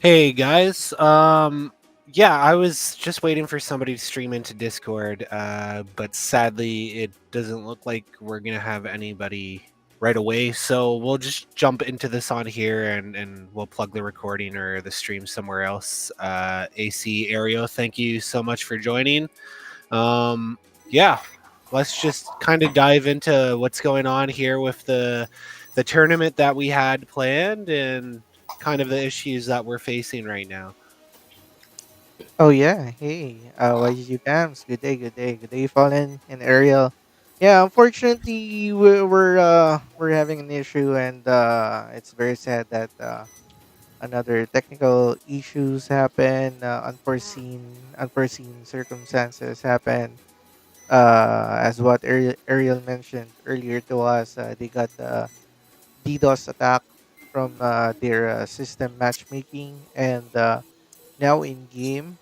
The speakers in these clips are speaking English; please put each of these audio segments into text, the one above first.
Hey guys. Yeah, I was just waiting for somebody to stream into Discord, but sadly it doesn't look like we're gonna have anybody right away. So we'll just jump into this on here and we'll plug the recording or the stream somewhere else. AC Aereo, thank you so much for joining. Yeah, let's just kind of dive into what's going on here with the tournament that we had planned and kind of the issues that we're facing right now. Oh yeah, hey, YGG Pams, good day, good day, good day, Fallen and Ariel. Yeah, unfortunately, we're having an issue, and it's very sad that another technical issues happen, unforeseen circumstances happen. As what Ariel mentioned earlier to us, they got the DDoS attack from their system matchmaking, and now in game,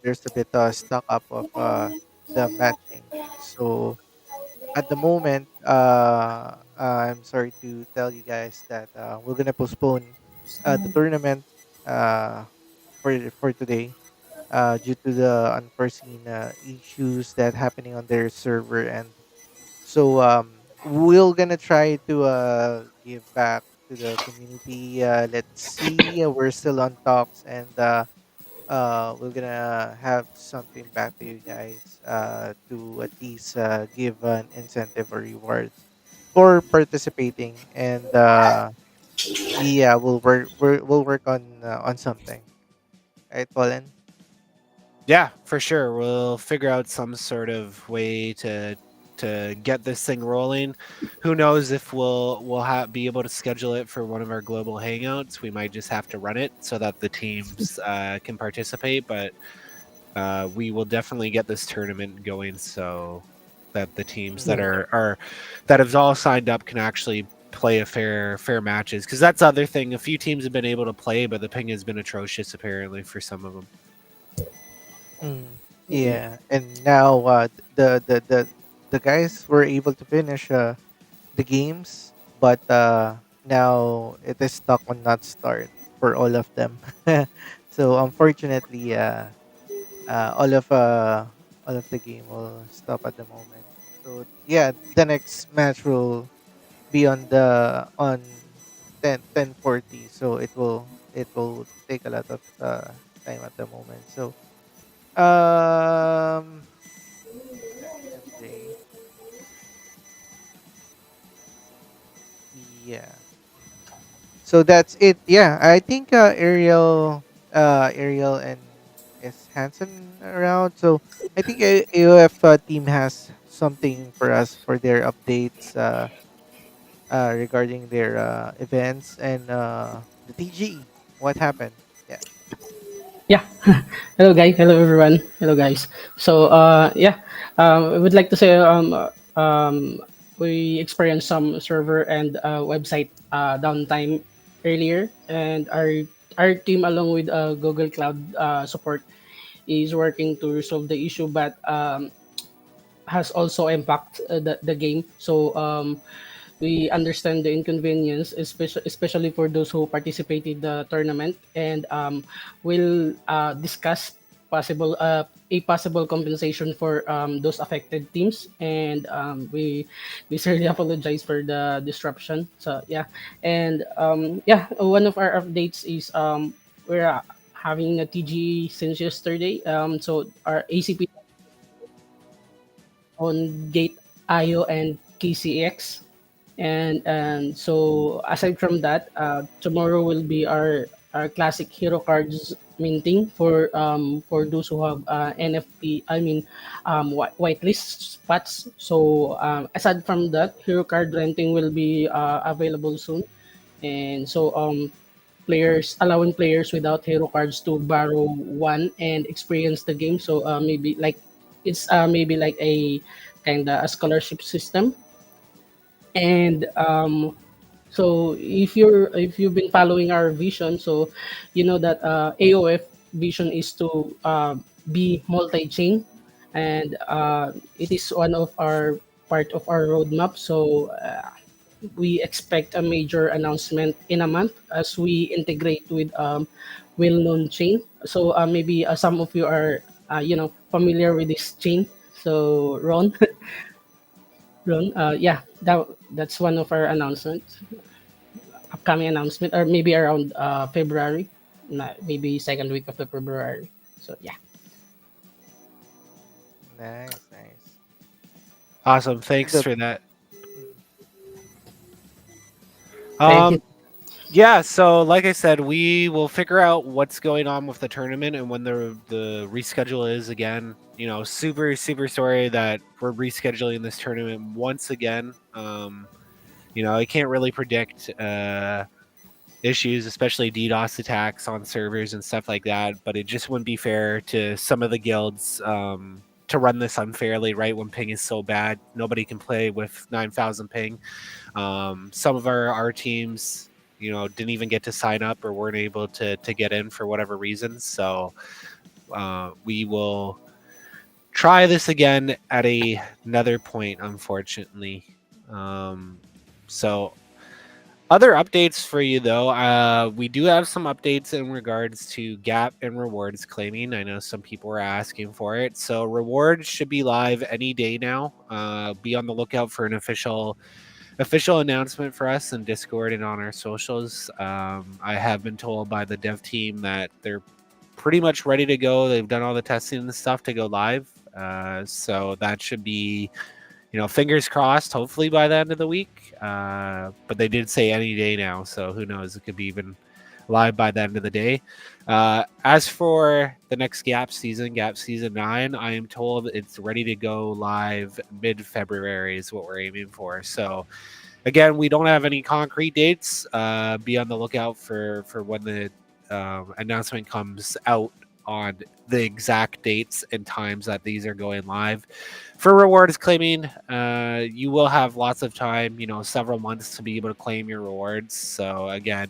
there's a bit stock up of the matching. So at the moment, I'm sorry to tell you guys that we're gonna postpone the tournament uh, for today due to the unforeseen issues that happening on their server. And so we're gonna try to give back to the community. Let's see, we're still on talks, and we're gonna have something back to you guys to at least give an incentive or rewards for participating. And yeah, we'll work on something, right, Colin? Yeah, for sure. We'll figure out some sort of way to get this thing rolling. Who knows if be able to schedule it for one of our global hangouts. We might just have to run it so that the teams can participate, but we will definitely get this tournament going so that the teams that Mm. are that have all signed up can actually play a fair matches, because that's the other thing. A few teams have been able to play, but the ping has been atrocious apparently for some of them. Mm. Yeah, and now the guys were able to finish the games, but now it is stuck on not start for all of them. So unfortunately, all of the game will stop at the moment. So yeah, the next match will be on 10:40. So it will take a lot of time at the moment. So um let me say, yeah. So that's it. Yeah, I think Ariel and is Hansen around. So I think AOF team has something for us for their updates regarding their events and the TG. What happened? Yeah. Yeah. Hello, guys. Hello, everyone. Hello, guys. So, yeah, I would like to say we experienced some server and website downtime earlier, and our team, along with Google Cloud support, is working to resolve the issue, but has also impact the game. So, we understand the inconvenience, especially for those who participated the tournament, and we'll discuss a possible compensation for those affected teams, and we certainly apologize for the disruption. So yeah, and yeah, one of our updates is we're having a TG since yesterday. So our ACP on Gate IO and KCX. And so aside from that, tomorrow will be our classic hero cards minting for those who have NFT. I mean, whitelist spots. So aside from that, hero card renting will be available soon, and so players allowing players without hero cards to borrow one and experience the game. So maybe like it's maybe like a kind of a scholarship system. And so if you've been following our vision, so you know that AoF vision is to be multi-chain, and it is one of our part of our roadmap. So we expect a major announcement in a month as we integrate well-known chain. So maybe some of you are familiar with this chain. So Ron, Ron, yeah, that's one of our announcements, upcoming announcement, or maybe around February, maybe second week of the February. So yeah, Nice, nice. Awesome. And Thanks the for that. mm, thank you. Um, yeah, so like I said, we will figure out what's going on with the tournament and when the reschedule is again. Super super sorry that we're rescheduling this tournament once again. I can't really predict issues, especially DDoS attacks on servers and stuff like that. But it just wouldn't be fair to some of the guilds to run this unfairly, right? When ping is so bad, nobody can play with 9,000 ping. Some of our teams, didn't even get to sign up or weren't able to get in for whatever reasons. So we will try this again at another point, unfortunately. So other updates for you though, we do have some updates in regards to gap and rewards claiming. I know some people were asking for it, so rewards should be live any day now. Be on the lookout for an official announcement for us in Discord and on our socials. I have been told by the dev team that they're pretty much ready to go. They've done all the testing and stuff to go live, so that should be, fingers crossed, hopefully by the end of the week. But they did say any day now, so who knows? It could be even live by the end of the day. As for the next Gap season 9, I am told it's ready to go live mid-February is what we're aiming for. So again, we don't have any concrete dates. Be on the lookout for when the announcement comes out on the exact dates and times that these are going live. For rewards claiming, you will have lots of time, several months to be able to claim your rewards. So again,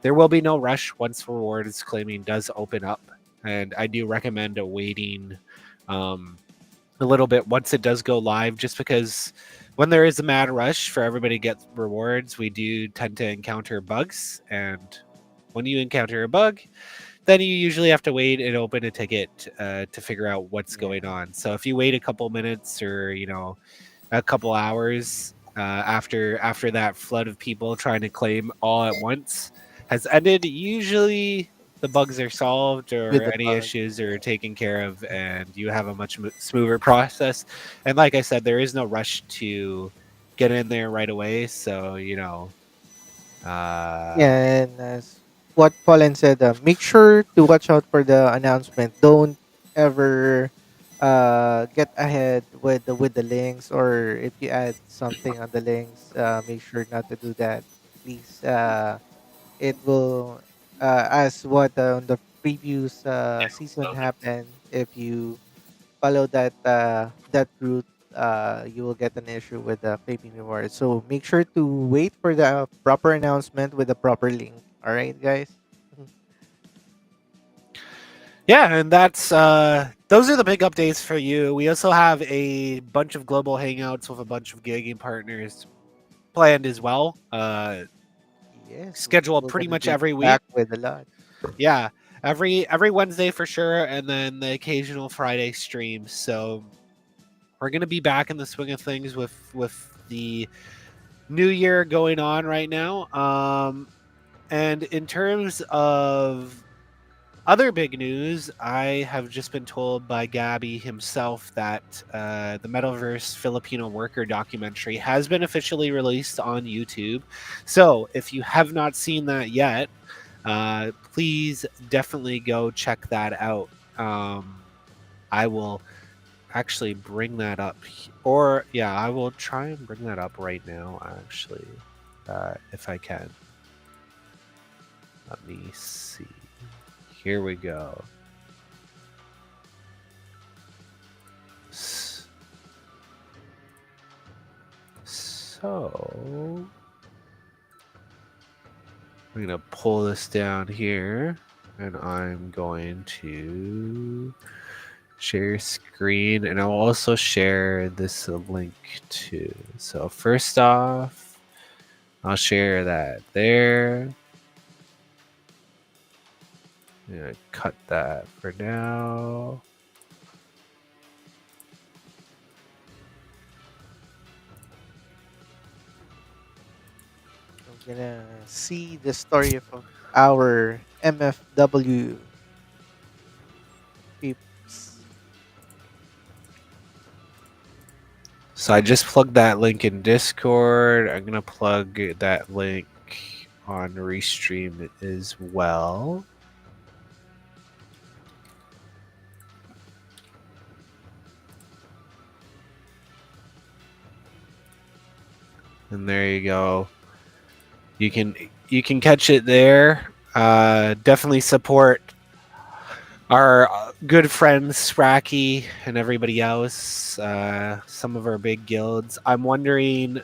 there will be no rush once rewards claiming does open up. And I do recommend waiting um, a little bit once it does go live, just because when there is a mad rush for everybody to get rewards, we do tend to encounter bugs. And when you encounter a bug, then you usually have to wait and open a ticket to figure out what's going yeah. on. So if you wait a couple minutes or a couple hours after that flood of people trying to claim all at once has ended, usually the bugs are solved With or the any bug. issues are Yeah. taken care of, and you have a much smoother process. And like I said, there is no rush to get in there right away. So uh, Yeah, and as what Colin said, make sure to watch out for the announcement. Don't ever get ahead with the links, or if you add something on the links, make sure not to do that. Please, it will, as what on the previous season happened. If you follow that route, you will get an issue with the claiming reward. So make sure to wait for the proper announcement with the proper link. All right, guys. Mhm. yeah, and that's those are the big updates for you. We also have a bunch of global hangouts with a bunch of gigging partners planned as well. Yes, Scheduled we're pretty gonna much be every week. back with a lot. Yeah, every Wednesday for sure, and then the occasional Friday stream. So we're gonna be back in the swing of things with the new year going on right now. And in terms of other big news, I have just been told by Gabby himself that the Metaverse Filipino Worker documentary has been officially released on YouTube. So if you have not seen that yet, please definitely go check that out. I will actually bring that up, or yeah, I will try and bring that up right now. Actually, if I can, let me see. Here we go. So I'm gonna pull this down here, and I'm going to share screen, and I'll also share this link too. So first off, I'll share that there, Yeah, cut that for now. I'm gonna see the story of our MFW peeps. So I just plugged that link in Discord. I'm gonna plug that link on Restream as well. And there you go. You can catch it there. Definitely support our good friends Spracky and everybody else. Some of our big guilds. I'm wondering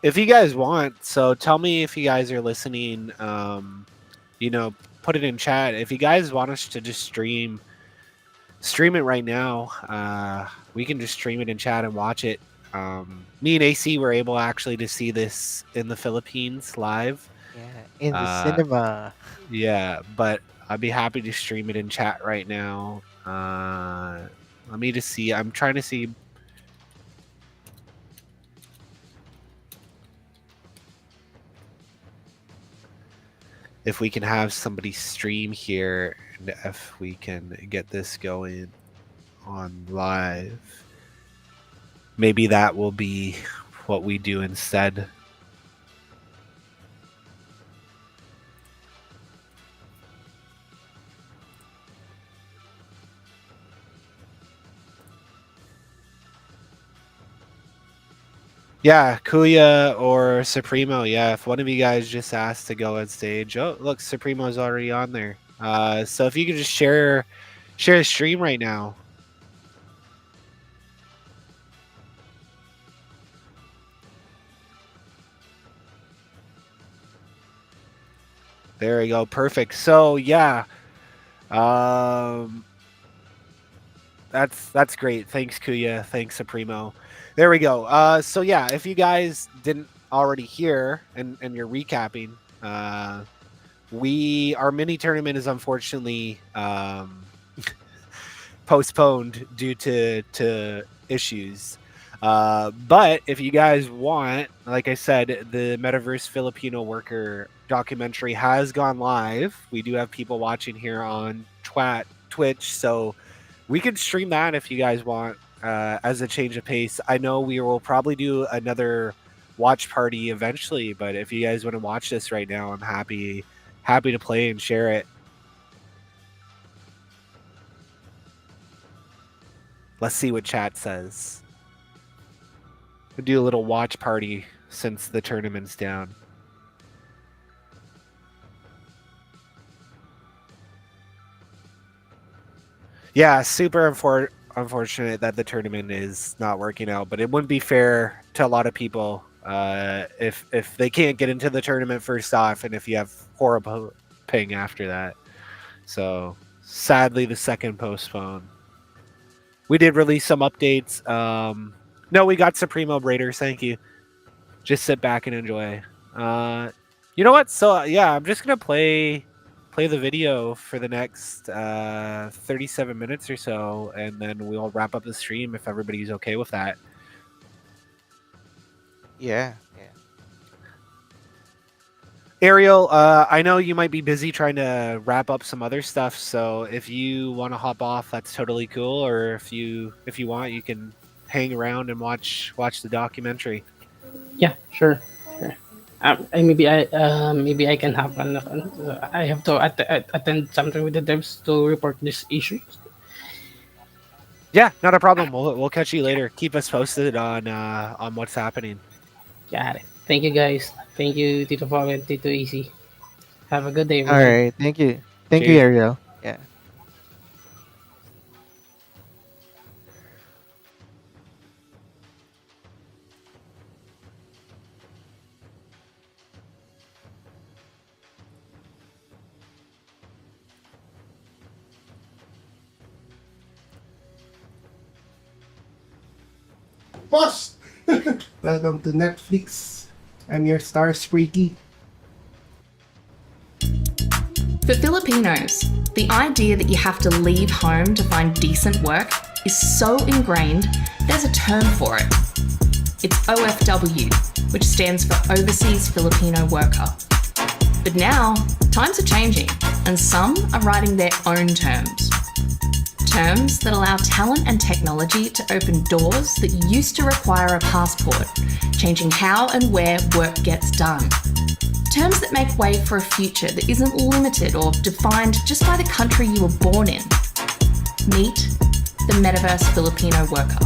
if you guys want. So tell me if you guys are listening. You know, put it in chat if you guys want us to just stream it right now. We can just stream it in chat and watch it. Me and AC were able actually to see this in the Philippines live. Yeah, in the Uh, cinema. yeah, but I'd be happy to stream it in chat right now. Let me just see. I'm trying to see. If we can have somebody stream here and if we can get this going on live. Maybe that will be what we do instead. Yeah, Kuya or Supremo. Yeah, if one of you guys just asked to go on stage. Oh, look, Supremo's already on there. So if you could just share a stream right now. There we go. Perfect. So yeah. Um that's great. Thanks, Kuya. Thanks, Supremo. There we go. So yeah, if you guys didn't already hear and you're recapping, our mini tournament is unfortunately postponed due to issues. But if you guys want, like I said, the Metaverse Filipino Worker documentary has gone live. We do have people watching here on Twitch, so we could stream that if you guys want as a change of pace. I know we will probably do another watch party eventually, but if you guys want to watch this right now, I'm happy to play and share it. Let's see what chat says. We'll do a little watch party since the tournament's down. Yeah, super unfortunate that the tournament is not working out, but it wouldn't be fair to a lot of people if they can't get into the tournament first off, and if you have horrible ping after that. So sadly, the second postponed. We did release some updates. No, we got Supremo Raiders. Thank you. Just sit back and enjoy. You know what? So yeah, I'm just gonna play the video for the next 37 minutes or so, and then we'll wrap up the stream if everybody's okay with that. Yeah. Ariel, I know you might be busy trying to wrap up some other stuff, so if you want to hop off, that's totally cool. Or if you want, you can hang around and watch the documentary. Yeah, sure. Sure. Maybe I can have I have to attend something with the devs to report this issue. Yeah, not a problem. We'll catch you later. Keep us posted on what's happening. Got it. Thank you guys. Thank you, Tito Fog and Tito Easy. Have a good day, All everyone. right. Thank you. Thank you, Cheers. Ariel. Yeah. Boss! Welcome to Netflix. I'm your star, Spreaky. For Filipinos, The idea that you have to leave home to find decent work is so ingrained, there's a term for it. It's OFW, which stands for Overseas Filipino Worker. But now, times are changing, and some are writing their own terms. Terms that allow talent and technology to open doors that used to require a passport, changing how and where work gets done. Terms that make way for a future that isn't limited or defined just by the country you were born in. Meet the Metaverse Filipino Worker.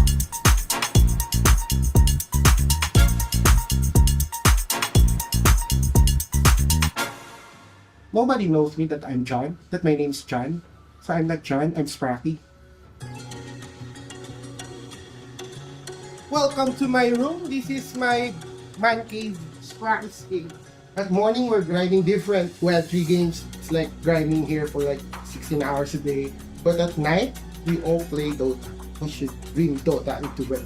Nobody knows me that I'm John, that my name's John. So I'm not John, I'm Spracky. Welcome to my room. This is my man cave, Spracky's cave. At morning, we're grinding different Web3 games. It's like grinding here for like 16 hours a day. But at night, we all play Dota. We should bring Dota into Web3.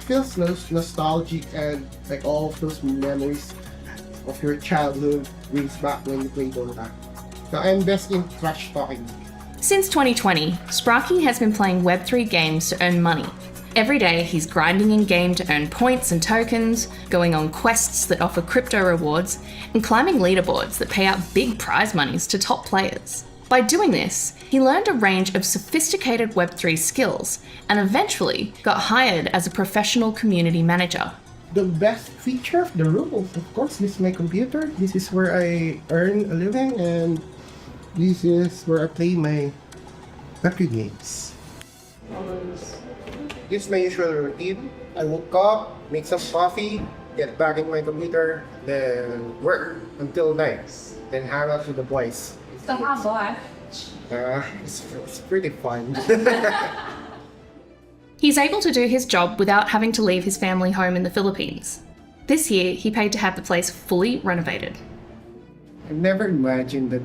Feels nostalgic, and like all of those memories of your childhood brings back when you play Dota. So I'm best in trash talking. Since 2020, Spracky has been playing Web3 games to earn money. Every day, he's grinding in-game to earn points and tokens, going on quests that offer crypto rewards, and climbing leaderboards that pay out big prize monies to top players. By doing this, he learned a range of sophisticated Web3 skills and eventually got hired as a professional community manager. The best feature of the room, of course, is my computer. This is where I earn a living, and this is where I play my Web3 games. This is my usual routine. I woke up, make some coffee, get back in my computer, then work until night, then hang out with the boys. It's pretty fun. He's able to do his job without having to leave his family home in the Philippines. This year, he paid to have the place fully renovated. I never imagined that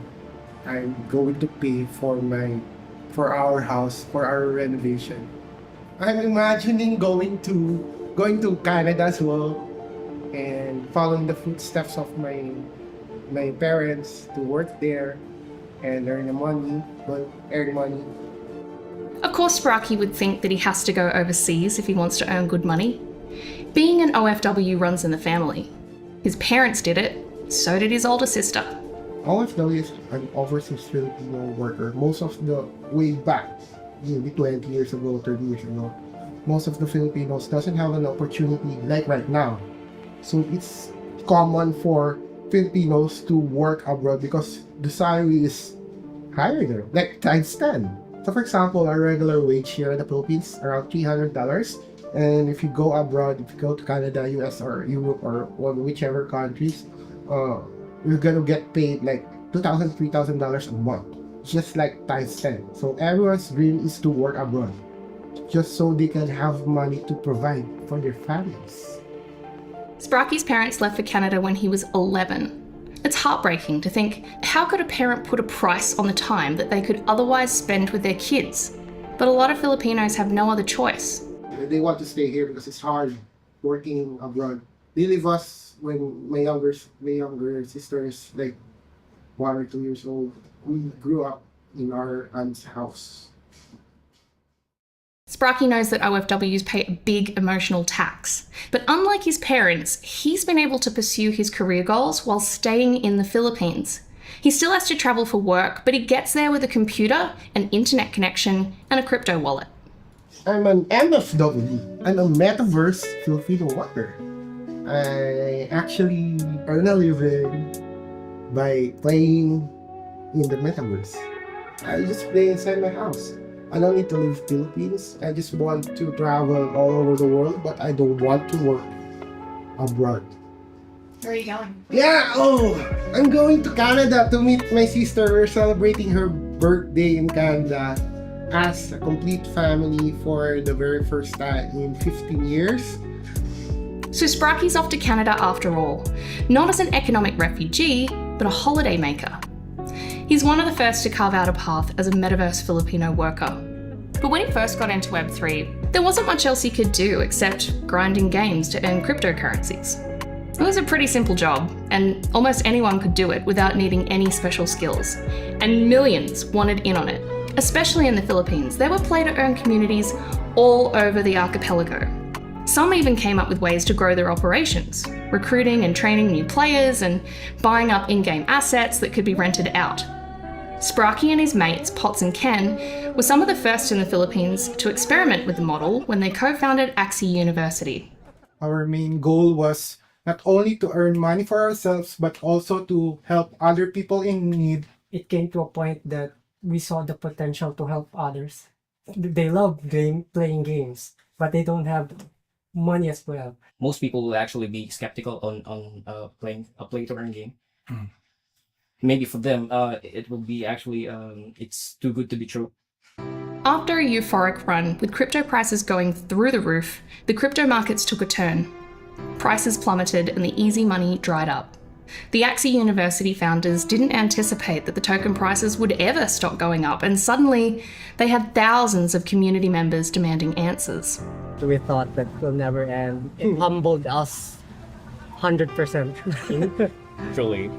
I'm going to pay for our house, for our renovation. I'm imagining going to Canada as well and following the footsteps of my parents to work there and earn money. Of course, Spracky would think that he has to go overseas if he wants to earn good money. Being an OFW runs in the family. His parents did it, so did his older sister. OFW is an overseas Filipino worker. Most of the way back, maybe 20 years ago, 30 years ago, most of the Filipinos doesn't have an opportunity like right now. So it's common for Filipinos to work abroad because the salary is higher there, like times 10. So for example, our regular wage here in the Philippines around $300, and if you go abroad, if you go to Canada, US, or Europe, or whichever countries, you're gonna get paid like $2,000, $3,000 a month, just like times 10. So everyone's dream is to work abroad, just so they can have money to provide for their families. Spracky's parents left for Canada when he was 11. It's heartbreaking to think, how could a parent put a price on the time that they could otherwise spend with their kids? But a lot of Filipinos have no other choice. They want to stay here because it's hard working abroad. They leave us when my younger sister is like 1 or 2 years old. We grew up in our aunt's house. Spracky knows that OFWs pay a big emotional tax, but unlike his parents, he's been able to pursue his career goals while staying in the Philippines. He still has to travel for work, but he gets there with a computer, an internet connection, and a crypto wallet. I'm an MFW. I'm a Metaverse Filipino worker. I actually earn a living by playing in the Metaverse. I just play inside my house. I don't need to leave Philippines. I just want to travel all over the world, but I don't want to work abroad. Where are you going? Yeah, I'm going to Canada to meet my sister. We're celebrating her birthday in Canada as a complete family for the very first time in 15 years. So Spracky's off to Canada after all, not as an economic refugee, but a holiday maker. He's one of the first to carve out a path as a Metaverse Filipino worker. But when he first got into Web3, there wasn't much else he could do except grinding games to earn cryptocurrencies. It was a pretty simple job, and almost anyone could do it without needing any special skills. And millions wanted in on it. Especially in the Philippines, there were play-to-earn communities all over the archipelago. Some even came up with ways to grow their operations, recruiting and training new players and buying up in-game assets that could be rented out. Sparky and his mates, Potts and Ken, were some of the first in the Philippines to experiment with the model when they co-founded Axie University. Our main goal was not only to earn money for ourselves, but also to help other people in need. It came to a point that we saw the potential to help others. They love playing games, but they don't have money as well. Most people will actually be skeptical on playing a play-to-earn game. Maybe for them, it will be actually, it's too good to be true. After a euphoric run, with crypto prices going through the roof, the crypto markets took a turn. Prices plummeted and the easy money dried up. The Axie University founders didn't anticipate that the token prices would ever stop going up, and suddenly they had thousands of community members demanding answers. We thought that will never end. It humbled us 100%. Truly.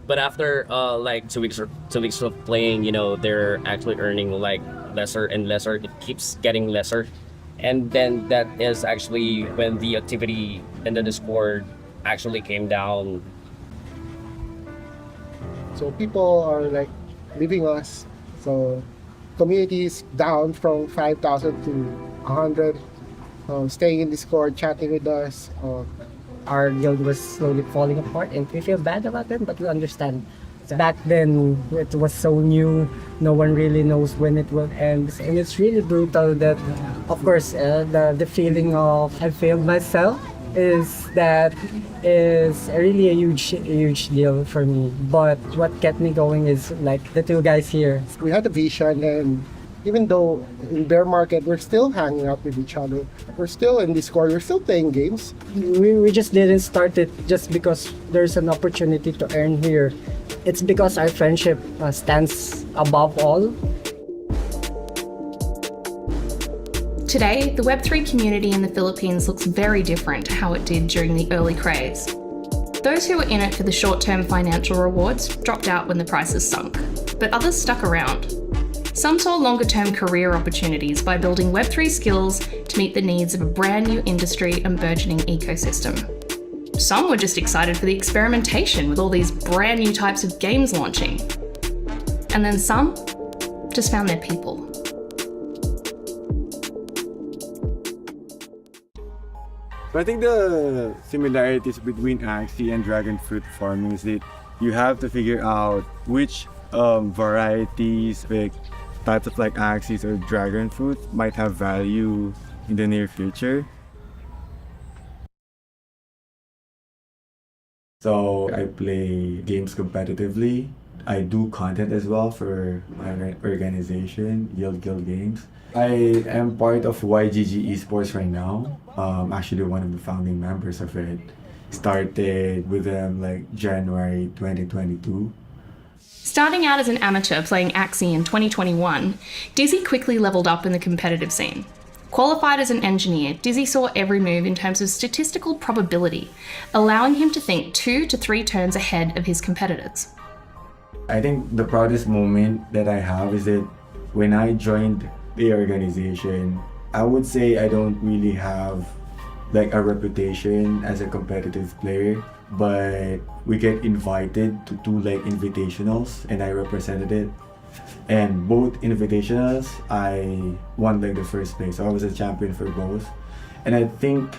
But after like 2 weeks of playing, you know, they're actually earning like lesser and lesser. It keeps getting lesser. And then that is actually when the activity in the Discord actually came down. So people are like leaving us. So community is down from 5,000 to 100. Staying in Discord, chatting with us. Our guild was slowly falling apart, and we feel bad about it, but we understand. Back then, it was so new. No one really knows when it will end, and it's really brutal. That, of course, the feeling of I failed myself is really a huge deal for me. But what kept me going is like the two guys here. We had a vision, and even though in bear market, we're still hanging out with each other. We're still in Discord, we're still playing games. We just didn't start it just because there's an opportunity to earn here. It's because our friendship stands above all. Today, the Web3 community in the Philippines looks very different to how it did during the early craze. Those who were in it for the short-term financial rewards dropped out when the prices sunk, but others stuck around. Some saw longer-term career opportunities by building Web3 skills to meet the needs of a brand new industry and burgeoning ecosystem. Some were just excited for the experimentation with all these brand new types of games launching. And then some just found their people. I think the similarities between Axie and dragon fruit farming is that you have to figure out which varieties, like types of like Axies or dragon fruit might have value in the near future. So I play games competitively. I do content as well for my organization, Yield Guild Games. I am part of YGG Esports right now. Actually one of the founding members of it. Started with them like January 2022. Starting out as an amateur playing Axie in 2021, Dizzy quickly leveled up in the competitive scene. Qualified as an engineer, Dizzy saw every move in terms of statistical probability, allowing him to think 2 to 3 turns ahead of his competitors. I think the proudest moment that I have is that when I joined the organization, I would say I don't really have like a reputation as a competitive player, but we get invited to 2 like invitationals and I represented it. And both invitationals, I won like the first place. So I was a champion for both. And I think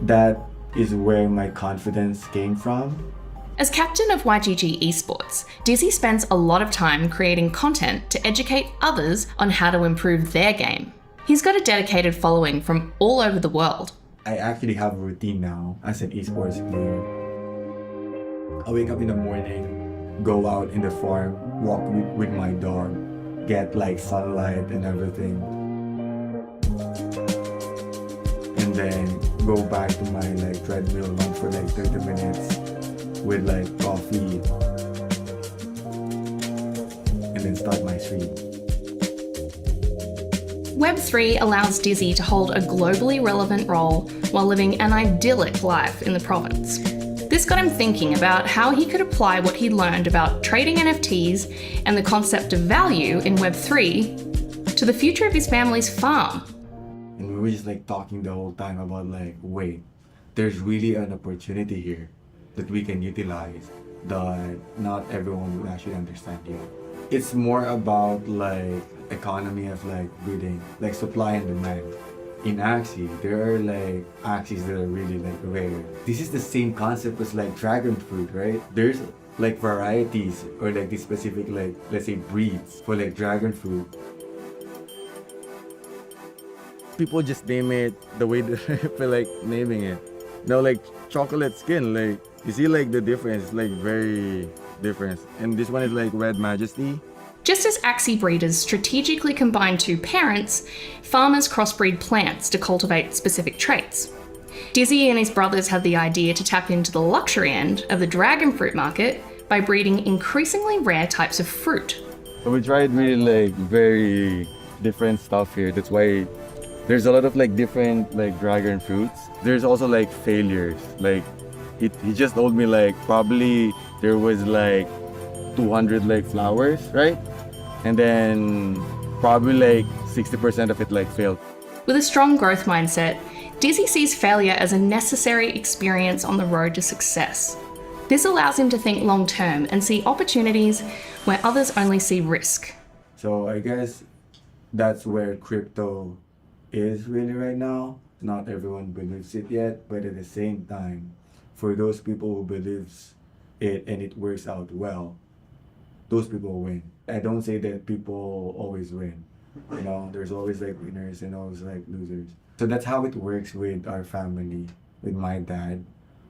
that is where my confidence came from. As captain of YGG Esports, Dizzy spends a lot of time creating content to educate others on how to improve their game. He's got a dedicated following from all over the world. I actually have a routine now as an esports player. I wake up in the morning, go out in the farm, walk with my dog, get like sunlight and everything. And then go back to my like treadmill run for like 30 minutes with like coffee. And then start my stream. Web3 allows Dizzy to hold a globally relevant role while living an idyllic life in the province. This got him thinking about how he could apply what he learned about trading NFTs and the concept of value in Web3 to the future of his family's farm. And we were just like talking the whole time about like, wait, there's really an opportunity here that we can utilize that not everyone would actually understand yet. It's more about like economy of like bidding, like supply and demand. In Axie, there are like Axies that are really like rare. This is the same concept as like dragon fruit, right? There's like varieties or like these specific like, let's say breeds for like dragon fruit. People just name it the way that I feel like naming it. Now like chocolate skin, like you see like the difference, like very different. And this one is like Red Majesty. Just as Axie breeders strategically combine two parents, farmers crossbreed plants to cultivate specific traits. Dizzy and his brothers had the idea to tap into the luxury end of the dragon fruit market by breeding increasingly rare types of fruit. So we tried really like very different stuff here. That's why there's a lot of like different like dragon fruits. There's also like failures. Like he just told me like probably there was like 200 like flowers, right? And then probably like 60% of it like failed. With a strong growth mindset, Dizzy sees failure as a necessary experience on the road to success. This allows him to think long term and see opportunities where others only see risk. So I guess that's where crypto is really right now. Not everyone believes it yet, but at the same time, for those people who believes it and it works out well, those people win. I don't say that people always win. You know, there's always like winners and always like losers. So that's how it works with our family, with my dad.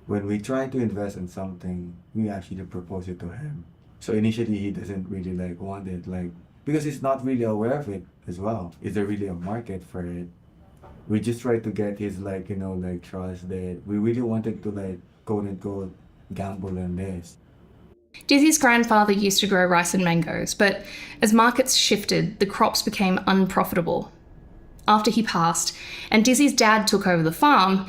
When we try to invest in something, we actually propose it to him. So initially he doesn't really like want it, like because he's not really aware of it as well. Is there really a market for it? We just try to get his like, you know, like trust that we really wanted to like quote unquote gamble on this. Dizzy's grandfather used to grow rice and mangoes, but as markets shifted, the crops became unprofitable. After he passed, and Dizzy's dad took over the farm,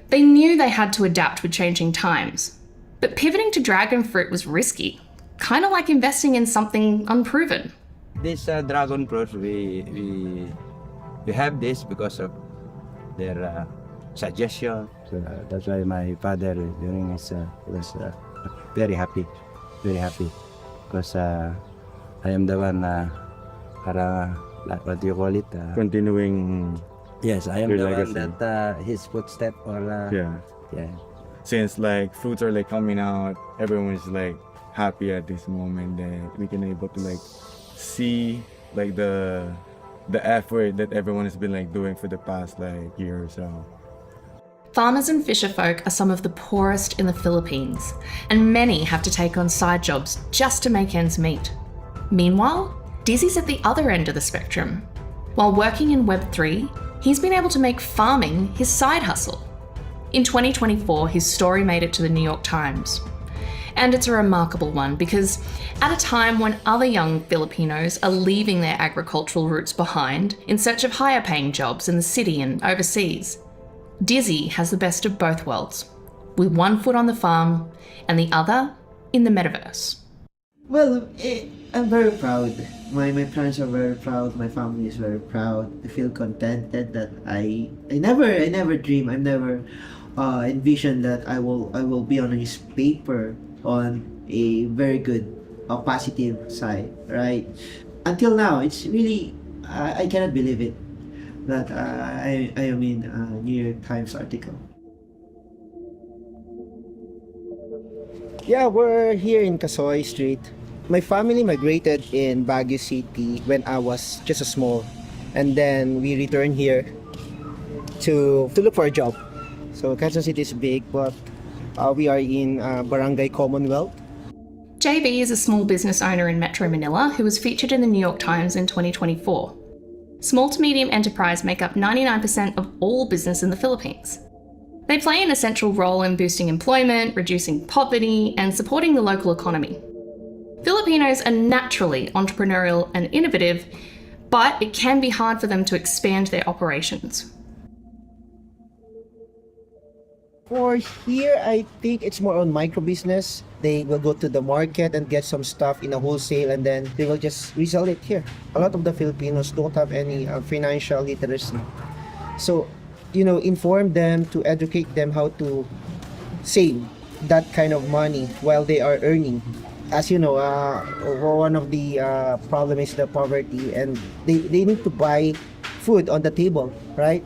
they knew they had to adapt with changing times. But pivoting to dragon fruit was risky, kind of like investing in something unproven. This dragon fruit, we have this because of their suggestion. So that's why my father during his was very happy because I am the one what do you call it? Continuing. Yes, I am your the legacy. one that his footstep or yeah. Since like fruits are like coming out, everyone's like happy at this moment that we can able to like see like the effort that everyone has been like doing for the past like year or so. Farmers and fisherfolk are some of the poorest in the Philippines, and many have to take on side jobs just to make ends meet. Meanwhile, Dizzy's at the other end of the spectrum. While working in Web3, he's been able to make farming his side hustle. In 2024, his story made it to the New York Times. And it's a remarkable one because at a time when other young Filipinos are leaving their agricultural roots behind in search of higher paying jobs in the city and overseas, Dizzy has the best of both worlds, with one foot on the farm and the other in the metaverse. Well, I'm very proud. My parents are very proud. My family is very proud. I feel contented that I never dream. I never envisioned that I will be on a newspaper on a very good, positive side, right? Until now, it's really I cannot believe it that I am in a New York Times article. Yeah, we're here in Casoy Street. My family migrated in Baguio City when I was just a small, and then we returned here to look for a job. So Quezon City is big, but we are in Barangay Commonwealth. JB is a small business owner in Metro Manila who was featured in the New York Times in 2024. Small to medium enterprise make up 99% of all business in the Philippines. They play an essential role in boosting employment, reducing poverty, and supporting the local economy. Filipinos are naturally entrepreneurial and innovative, but it can be hard for them to expand their operations. For here, I think it's more on micro business. They will go to the market and get some stuff in a wholesale, and then they will just resell it here. A lot of the Filipinos don't have any financial literacy. So, inform them, to educate them how to save that kind of money while they are earning. As you know, one of the problem is the poverty, and they need to buy food on the table, right?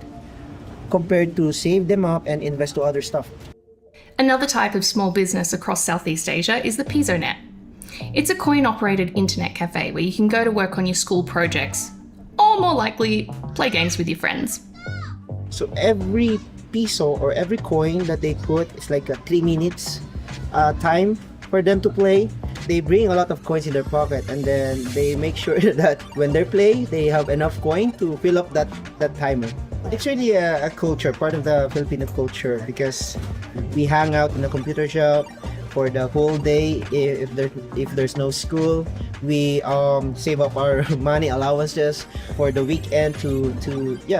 Compared to save them up and invest to other stuff. Another type of small business across Southeast Asia is the PisoNet. It's a coin-operated internet cafe where you can go to work on your school projects, or more likely, play games with your friends. So every piso or every coin that they put is like a 3 minutes time for them to play. They bring a lot of coins in their pocket, and then they make sure that when they play, they have enough coin to fill up that timer. It's really a culture, part of the Filipino culture, because we hang out in a computer shop for the whole day. If there's no school, we save up our money allowances for the weekend to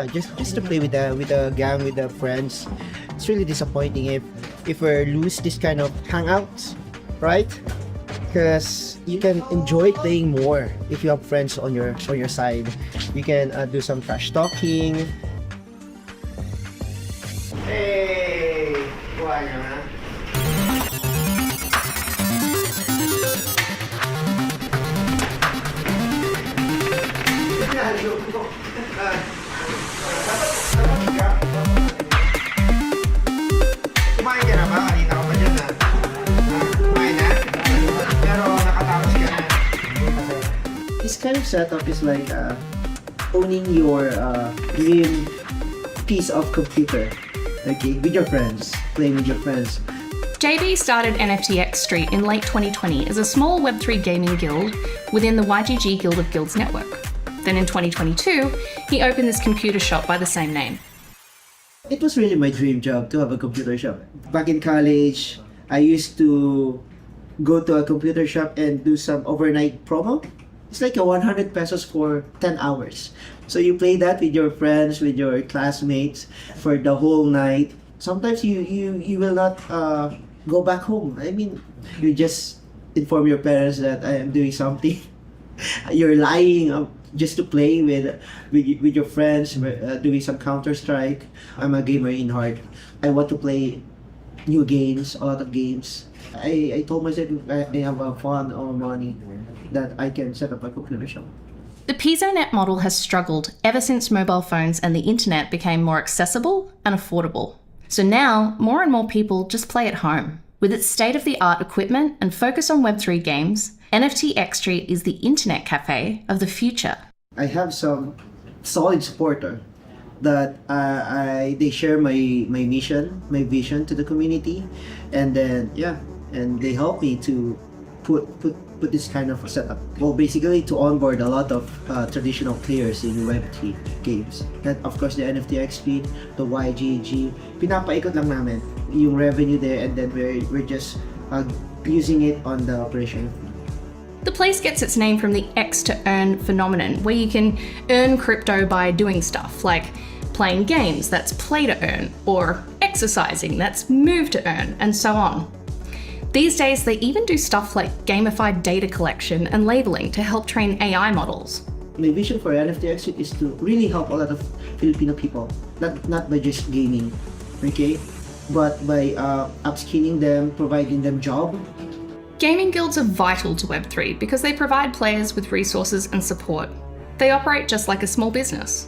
just to play with the gang, with the friends. It's really disappointing if we lose this kind of hangouts, right? Because you can enjoy playing more if you have friends on your side. You can do some trash talking. Hey, kuha nyo ha? Kumain ka na ba? Kanina ka pa dyan ha? Kumain na? Pero nakatapos ka na. This kind of setup is like owning your dream piece of computer. Okay, with your friends, playing with your friends. JB started NFTX Street in late 2020 as a small Web3 gaming guild within the YGG Guild of Guilds network. Then in 2022, he opened this computer shop by the same name. It was really my dream job to have a computer shop. Back in college, I used to go to a computer shop and do some overnight promo. It's like a 100 pesos for 10 hours. So you play that with your friends, with your classmates for the whole night. Sometimes you will not go back home. I mean, you just inform your parents that I am doing something. You're lying just to play with your friends, doing some Counter-Strike. I'm a gamer in heart. I want to play new games, a lot of games. I told myself I have a fun or money that I can set up a computer shop. The PisoNet model has struggled ever since mobile phones and the internet became more accessible and affordable. So now, more and more people just play at home. With its state-of-the-art equipment and focus on Web3 games, NFTX Street is the internet cafe of the future. I have some solid supporter that they share my mission, my vision to the community, and then and they help me to put this kind of setup. Well, basically to onboard a lot of traditional players in Web3 games. And of course the NFTX Street, the YGG, pinapaikot lang namin yung revenue there, and then we're just using it on the operation. The place gets its name from the X to earn phenomenon, where you can earn crypto by doing stuff like playing games, that's play to earn, or exercising, that's move to earn, and so on. These days, they even do stuff like gamified data collection and labeling to help train AI models. My vision for NFTX is to really help a lot of Filipino people, not by just gaming, okay, but by upskilling them, providing them job. Gaming guilds are vital to Web3 because they provide players with resources and support. They operate just like a small business.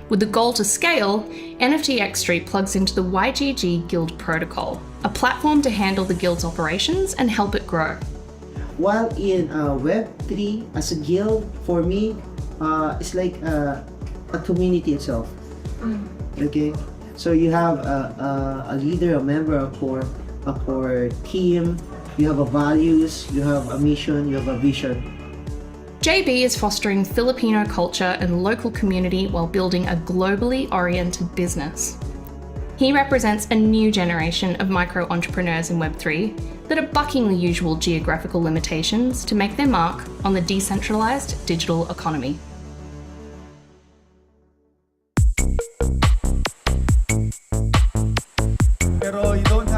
With the goal to scale, NFTX Street plugs into the YGG Guild Protocol, a platform to handle the guild's operations and help it grow. While in Web3, as a guild, for me, it's like a community itself. Okay, so you have a leader, a member, a core team. You have a values, you have a mission, you have a vision. JB is fostering Filipino culture and local community while building a globally oriented business. He represents a new generation of micro-entrepreneurs in Web3 that are bucking the usual geographical limitations to make their mark on the decentralized digital economy. Pero you don't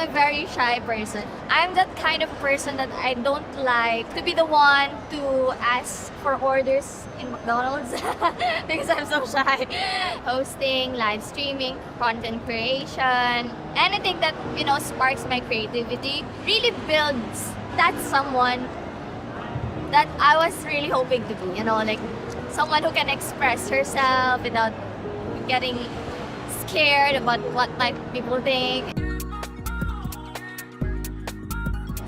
very shy person. I'm that kind of person that I don't like to be the one to ask for orders in McDonald's because I'm so shy. Hosting, live streaming, content creation, anything that, sparks my creativity really builds that someone that I was really hoping to be, like someone who can express herself without getting scared about what might people think.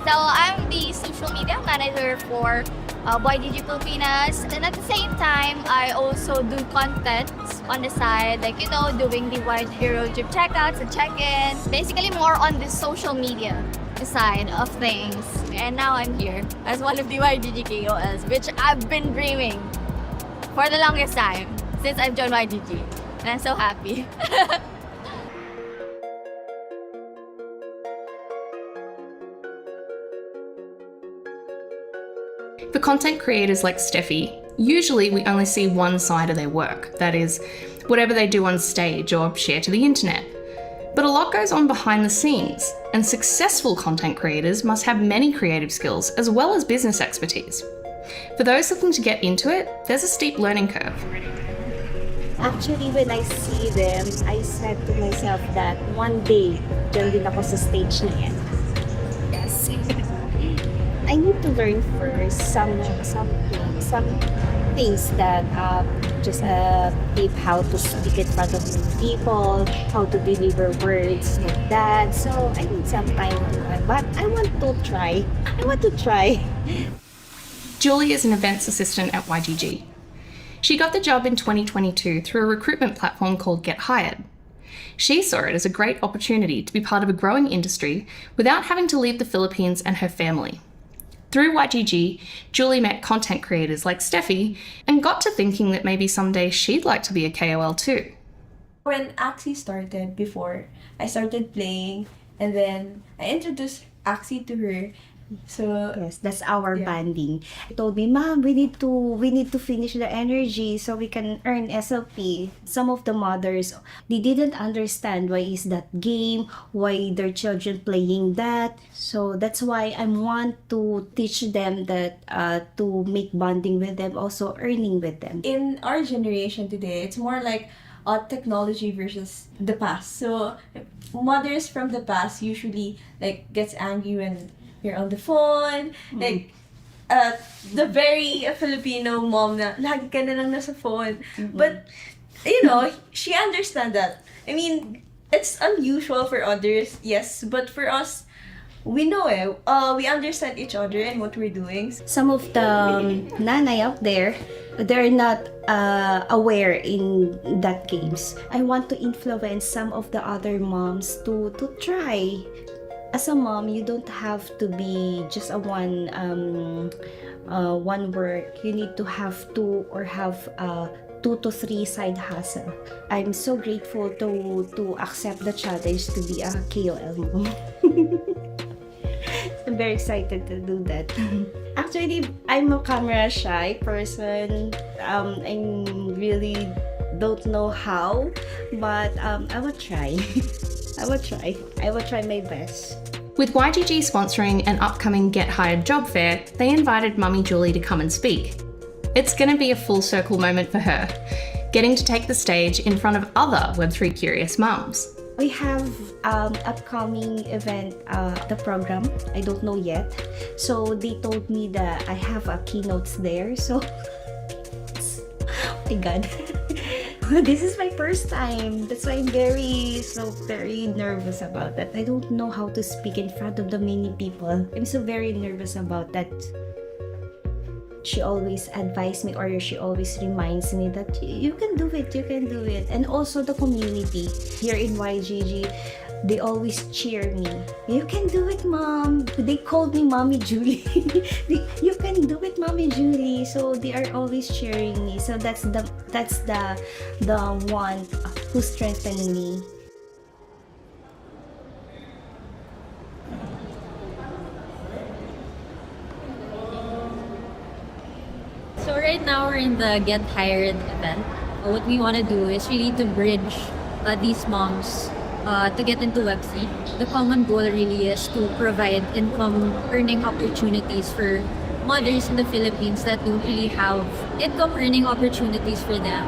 So I'm the social media manager for YGG Filipinas, and at the same time, I also do content on the side, like doing the YGG Road Trip checkouts and check-ins. Basically, more on the social media side of things. And now I'm here as one of the YGG KOLs, which I've been dreaming for the longest time since I've joined YGG. And I'm so happy. For content creators like Steffi, usually we only see one side of their work, that is, whatever they do on stage or share to the internet. But a lot goes on behind the scenes, and successful content creators must have many creative skills as well as business expertise. For those looking to get into it, there's a steep learning curve. Actually, when I see them, I said to myself that one day, dyan din ako sa stage na yan. Yes. I need to learn first some things that just how to speak in front of people, how to deliver words like that. So I need some time to learn, but I want to try. Julie is an events assistant at YGG. She got the job in 2022 through a recruitment platform called Get Hired. She saw it as a great opportunity to be part of a growing industry without having to leave the Philippines and her family. Through YGG, Julie met content creators like Steffi and got to thinking that maybe someday she'd like to be a KOL too. When Axie started before, I started playing and then I introduced Axie to her. So yes, that's our banding. He told me, "Mom, we need to finish the energy so we can earn SLP." Some of the mothers, they didn't understand why is that game, why their children playing that. So that's why I want to teach them that to make bonding with them, also earning with them. In our generation today, it's more like technology versus the past. So mothers from the past usually gets angry when you're on the phone, the very Filipino mom na lagi ka na lang nasa phone. But, she understand that. I mean, it's unusual for others, yes, but for us, we know we understand each other and what we're doing. Some of the nanay out there, they're not aware in that games. I want to influence some of the other moms to try. As a mom, you don't have to be just a one work. You need to have two or have 2 to 3 side hustle. I'm so grateful to accept the challenge to be a KOL mom. I'm very excited to do that. Actually, I'm a camera shy person. I really don't know how, but I will try. I will try my best. With YGG sponsoring an upcoming Get Hired job fair, they invited Mummy Julie to come and speak. It's going to be a full circle moment for her, getting to take the stage in front of other Web3 curious mums. We have upcoming event, the program. I don't know yet. So they told me that I have a keynotes there. So, oh my God. This is my first time. That's why I'm very nervous about that. I don't know how to speak in front of the many people. I'm so very nervous about that. She always advises me, or she always reminds me that you can do it, And also the community here in YGG, they always cheer me. You can do it, Mom. They called me Mommy Julie. You can do it, Mommy Julie. So they are always cheering me. So that's the one who strengthened me. So right now we're in the Get Hired event. What we want to do is really to bridge these moms to get into Web3. The common goal really is to provide income earning opportunities for mothers in the Philippines that don't really have income earning opportunities for them.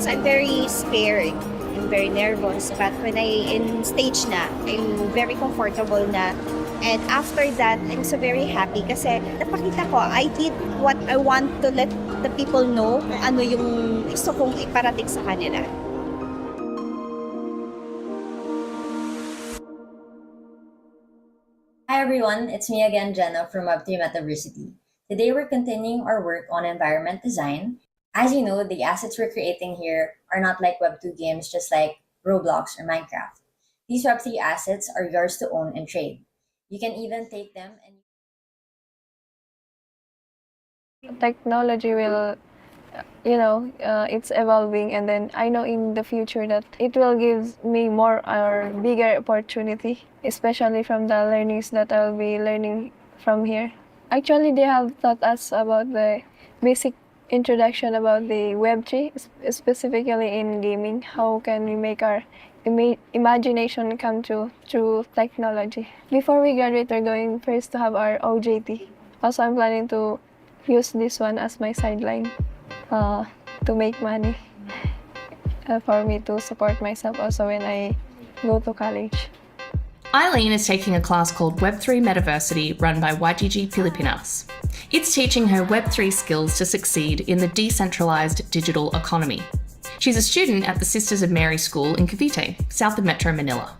So I'm very scared and very nervous. But when I in stage na, I'm very comfortable na. And after that, I'm so very happy kasi napakita ko, I did what I want to let the people know kung ano yung gusto kong iparating sa kanila. Hi everyone, it's me again, Jenna from Web3 Metaversity. Today we're continuing our work on environment design. As you know, the assets we're creating here are not like Web2 games, just like Roblox or Minecraft. These Web3 assets are yours to own and trade. You can even take them and technology will it's evolving, and then I know in the future that it will give me more or bigger opportunity, especially from the learnings that I'll be learning from here. Actually, they have taught us about the basic introduction about the Web3, specifically in gaming. How can we make our imagination come true through technology? Before we graduate, we're going first to have our OJT. Also, I'm planning to use this one as my sideline to make money for me to support myself also when I go to college. Eileen is taking a class called Web3 Metaversity run by YGG Pilipinas. It's teaching her Web3 skills to succeed in the decentralized digital economy. She's a student at the Sisters of Mary School in Cavite, south of Metro Manila.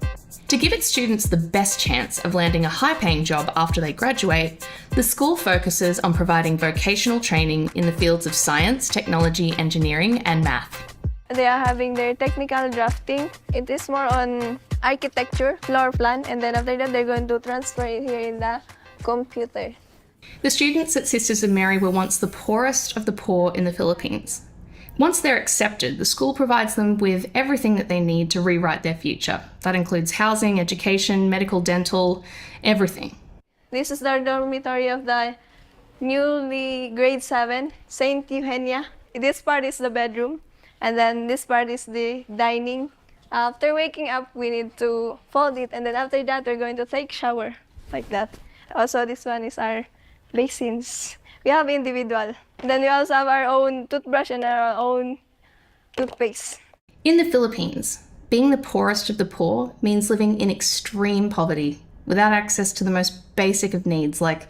To give its students the best chance of landing a high-paying job after they graduate, the school focuses on providing vocational training in the fields of science, technology, engineering, and math. They are having their technical drafting. It is more on architecture, floor plan, and then after that, they're going to transfer it here in the computer. The students at Sisters of Mary were once the poorest of the poor in the Philippines. Once they're accepted, the school provides them with everything that they need to rewrite their future. That includes housing, education, medical, dental, everything. This is the dormitory of the newly grade 7, Saint Eugenia. This part is the bedroom, and then this part is the dining. After waking up, we need to fold it, and then after that, we're going to take shower, like that. Also, this one is our basins. We have individual. And then we also have our own toothbrush and our own toothpaste. In the Philippines, being the poorest of the poor means living in extreme poverty, without access to the most basic of needs like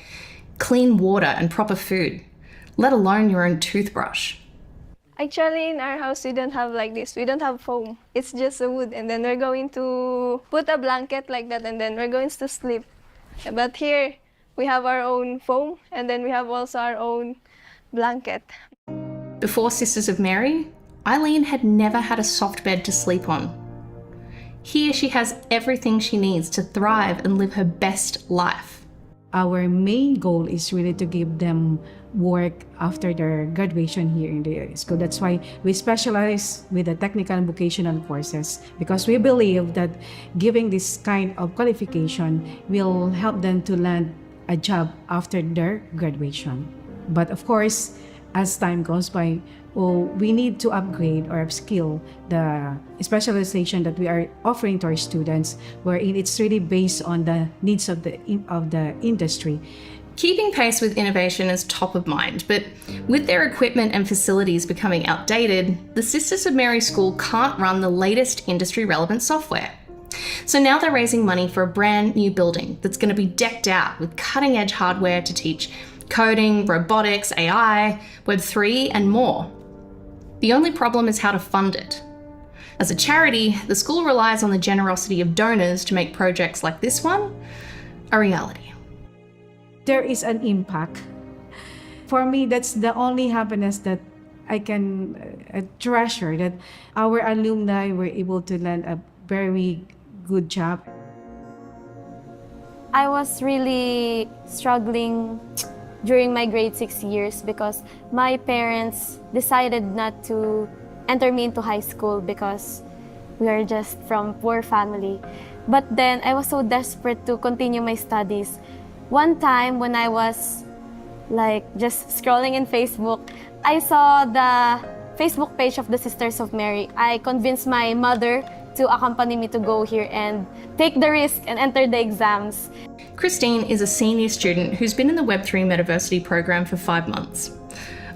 clean water and proper food, let alone your own toothbrush. Actually, in our house, we don't have like this. We don't have foam. It's just a wood. And then we're going to put a blanket like that, and then we're going to sleep. But here, we have our own foam, and then we have also our own blanket. Before Sisters of Mary, Eileen had never had a soft bed to sleep on. Here she has everything she needs to thrive and live her best life. Our main goal is really to give them work after their graduation here in the school. That's why we specialize with the technical and vocational courses, because we believe that giving this kind of qualification will help them to land a job after their graduation. But of course, as time goes by, we need to upgrade or upskill the specialization that we are offering to our students, wherein it's really based on the needs of the industry. Keeping pace with innovation is top of mind, but with their equipment and facilities becoming outdated, the Sisters of Mary School can't run the latest industry-relevant software. So now they're raising money for a brand new building that's going to be decked out with cutting-edge hardware to teach coding, robotics, AI, Web3, and more. The only problem is how to fund it. As a charity, the school relies on the generosity of donors to make projects like this one a reality. There is an impact. For me, that's the only happiness that I can treasure, that our alumni were able to land a very good job. I was really struggling during my grade 6 years because my parents decided not to enter me into high school because we are just from poor family. But then I was so desperate to continue my studies. One time when I was just scrolling in Facebook, I saw the Facebook page of the Sisters of Mary. I convinced my mother to accompany me to go here and take the risk and enter the exams. Christine is a senior student who's been in the Web3 Metaversity program for 5 months.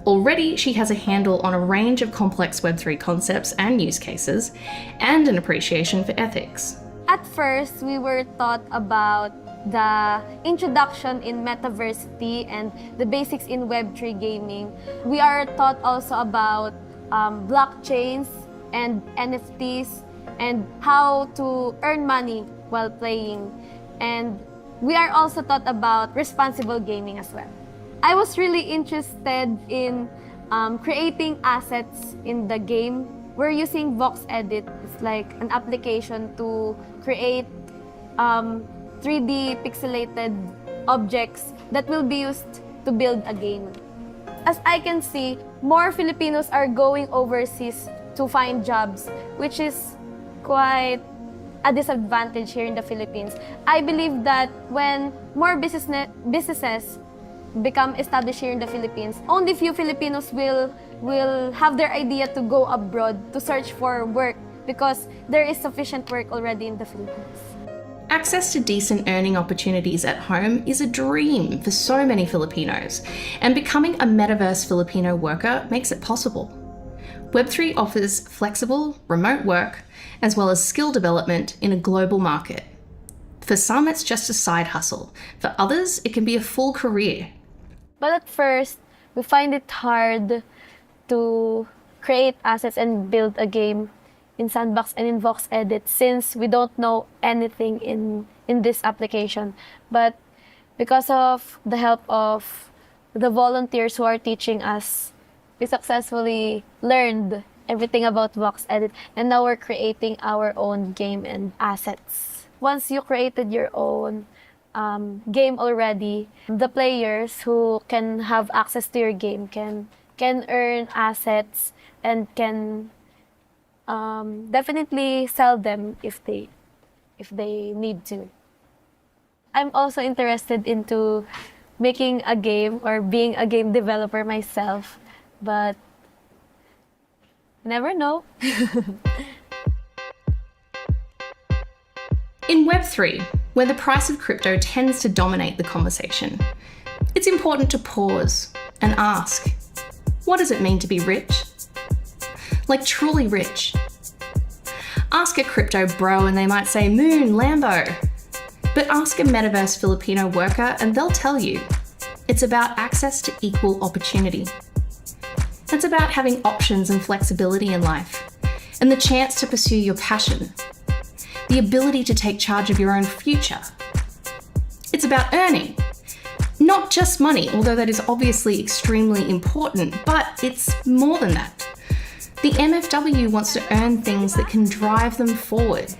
Already, she has a handle on a range of complex Web3 concepts and use cases, and an appreciation for ethics. At first, we were taught about the introduction in Metaversity and the basics in Web3 gaming. We are taught also about blockchains and NFTs and how to earn money while playing. And we are also taught about responsible gaming as well. I was really interested in creating assets in the game. We're using Vox Edit. It's like an application to create 3D pixelated objects that will be used to build a game. As I can see, more Filipinos are going overseas to find jobs, which is quite a disadvantage here in the Philippines. I believe that when more businesses become established here in the Philippines, only few Filipinos will have their idea to go abroad to search for work because there is sufficient work already in the Philippines. Access to decent earning opportunities at home is a dream for so many Filipinos, and becoming a metaverse Filipino worker makes it possible. Web3 offers flexible, remote work, as well as skill development in a global market. For some, it's just a side hustle. For others, it can be a full career. But at first, we find it hard to create assets and build a game in Sandbox and in Vox Edit since we don't know anything in this application. But because of the help of the volunteers who are teaching us, we successfully learned everything about Vox Edit, and now we're creating our own game and assets. Once you created your own game already, the players who can have access to your game can earn assets and can definitely sell them if they need to. I'm also interested into making a game or being a game developer myself, but never know. In Web3, where the price of crypto tends to dominate the conversation, it's important to pause and ask, what does it mean to be rich? Like truly rich. Ask a crypto bro and they might say moon, Lambo. But ask a metaverse Filipino worker and they'll tell you it's about access to equal opportunity. It's about having options and flexibility in life and the chance to pursue your passion, the ability to take charge of your own future. It's about earning, not just money, although that is obviously extremely important, but it's more than that. The MFW wants to earn things that can drive them forward.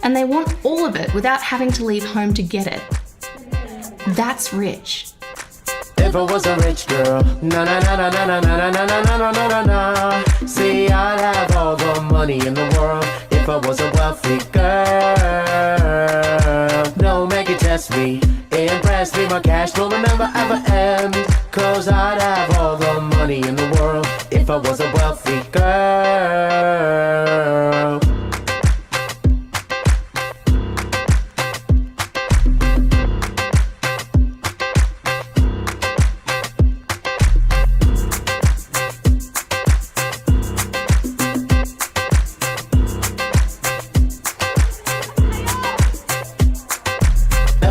And they want all of it without having to leave home to get it. That's rich. If I was a rich girl, na na na na na na na na na na na na na. See, I'd have all the money in the world if I was a wealthy girl. Don't make it test me, impress me, my cash will never ever end. Cause I'd have all the money in the world if I was a wealthy girl.